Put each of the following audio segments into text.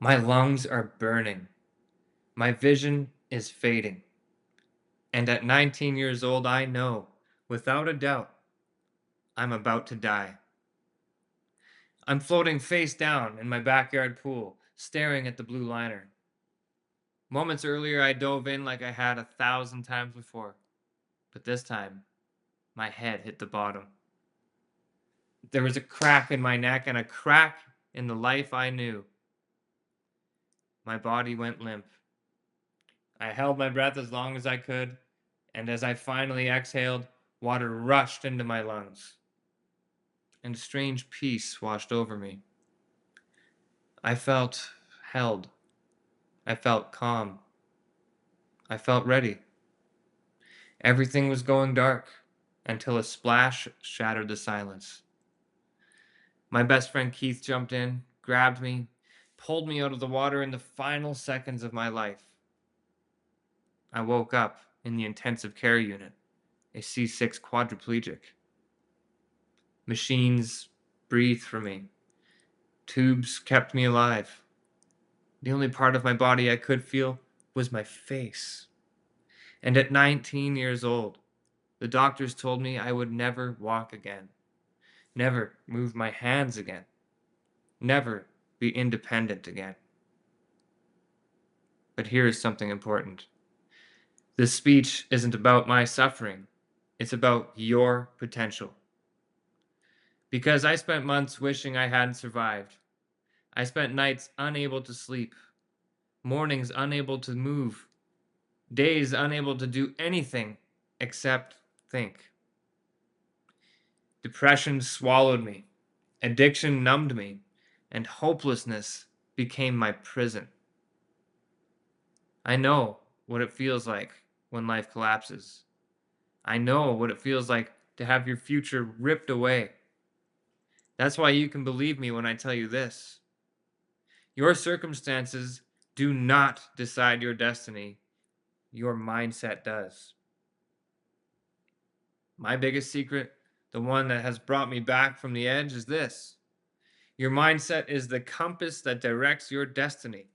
My lungs are burning. My vision is fading. And at 19 years old, I know, without a doubt, I'm about to die. I'm floating face down in my backyard pool, staring at the blue liner. Moments earlier, I dove in like I had 1,000 times before, but this time, my head hit the bottom. There was a crack in my neck and a crack in the life I knew. My body went limp. I held my breath as long as I could, and as I finally exhaled, water rushed into my lungs, and a strange peace washed over me. I felt held. I felt calm. I felt ready. Everything was going dark until a splash shattered the silence. My best friend Keith jumped in, grabbed me, pulled me out of the water in the final seconds of my life. I woke up in the intensive care unit, a C6 quadriplegic. Machines breathed for me. Tubes kept me alive. The only part of my body I could feel was my face. And at 19 years old, the doctors told me I would never walk again, never move my hands again, never be independent again. But here is something important. This speech isn't about my suffering, it's about your potential. Because I spent months wishing I hadn't survived. I spent nights unable to sleep, mornings unable to move, days unable to do anything except think. Depression swallowed me, addiction numbed me, and hopelessness became my prison. I know what it feels like when life collapses. I know what it feels like to have your future ripped away. That's why you can believe me when I tell you this. Your circumstances do not decide your destiny. Your mindset does. My biggest secret, the one that has brought me back from the edge, is this. Your mindset is the compass that directs your destiny.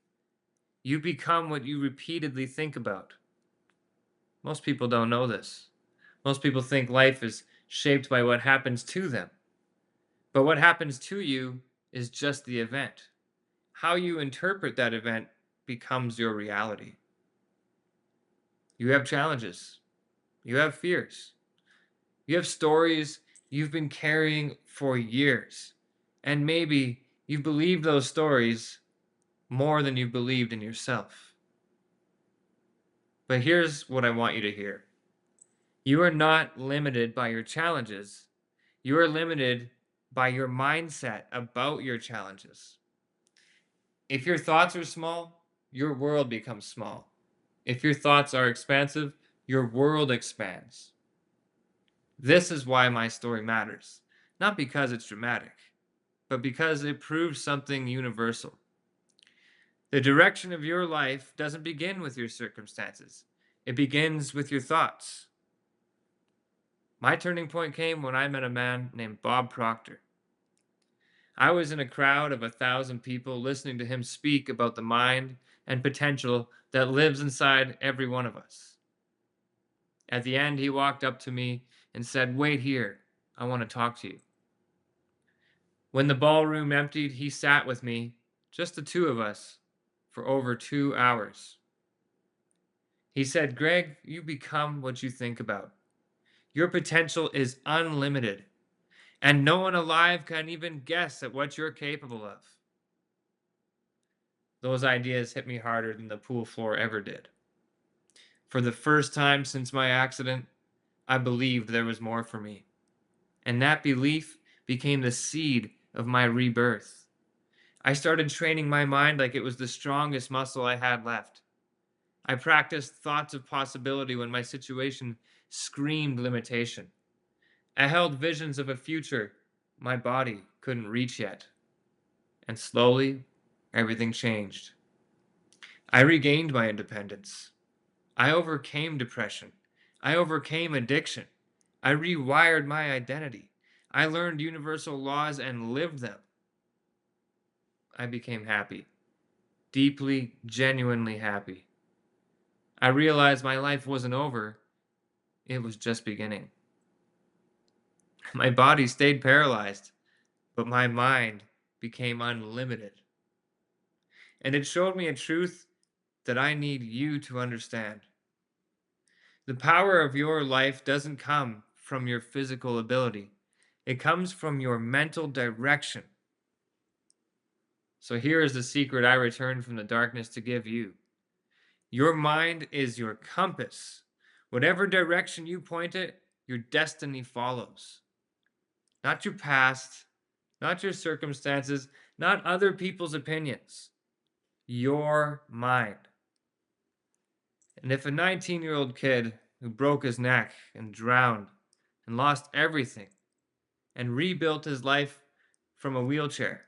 You become what you repeatedly think about. Most people don't know this. Most people think life is shaped by what happens to them. But what happens to you is just the event. How you interpret that event becomes your reality. You have challenges. You have fears. You have stories you've been carrying for years. And maybe you've believed those stories more than you've believed in yourself. But here's what I want you to hear. You are not limited by your challenges. You are limited by your mindset about your challenges. If your thoughts are small, your world becomes small. If your thoughts are expansive, your world expands. This is why my story matters. Not because it's dramatic, but because it proves something universal. The direction of your life doesn't begin with your circumstances, it begins with your thoughts. My turning point came when I met a man named Bob Proctor. I was in a crowd of 1,000 people listening to him speak about the mind and potential that lives inside every one of us. At the end, he walked up to me and said, "Wait here, I want to talk to you." When the ballroom emptied, he sat with me, just the two of us, for over 2 hours. He said, "Greg, you become what you think about. Your potential is unlimited, and no one alive can even guess at what you're capable of." Those ideas hit me harder than the pool floor ever did. For the first time since my accident, I believed there was more for me. And that belief became the seed of my rebirth. I started training my mind like it was the strongest muscle I had left. I practiced thoughts of possibility when my situation screamed limitation. I held visions of a future my body couldn't reach yet. And slowly, everything changed. I regained my independence. I overcame depression. I overcame addiction. I rewired my identity. I learned universal laws and lived them. I became happy. deeply, genuinely happy. I realized my life wasn't over, it was just beginning. My body stayed paralyzed, but my mind became unlimited. And it showed me a truth that I need you to understand. The power of your life doesn't come from your physical ability, it comes from your mental direction. So here is the secret I returned from the darkness to give you. Your mind is your compass. Whatever direction you point it, your destiny follows. Not your past, not your circumstances, not other people's opinions. Your mind. And if a 19-year-old kid who broke his neck and drowned and lost everything and rebuilt his life from a wheelchair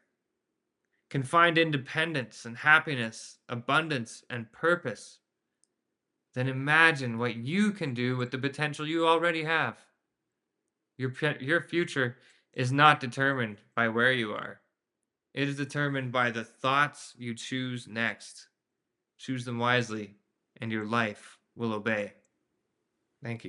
can find independence and happiness, abundance and purpose, then imagine what you can do with the potential you already have. Your future is not determined by where you are. It is determined by the thoughts you choose next. Choose them wisely, and your life will obey. Thank you.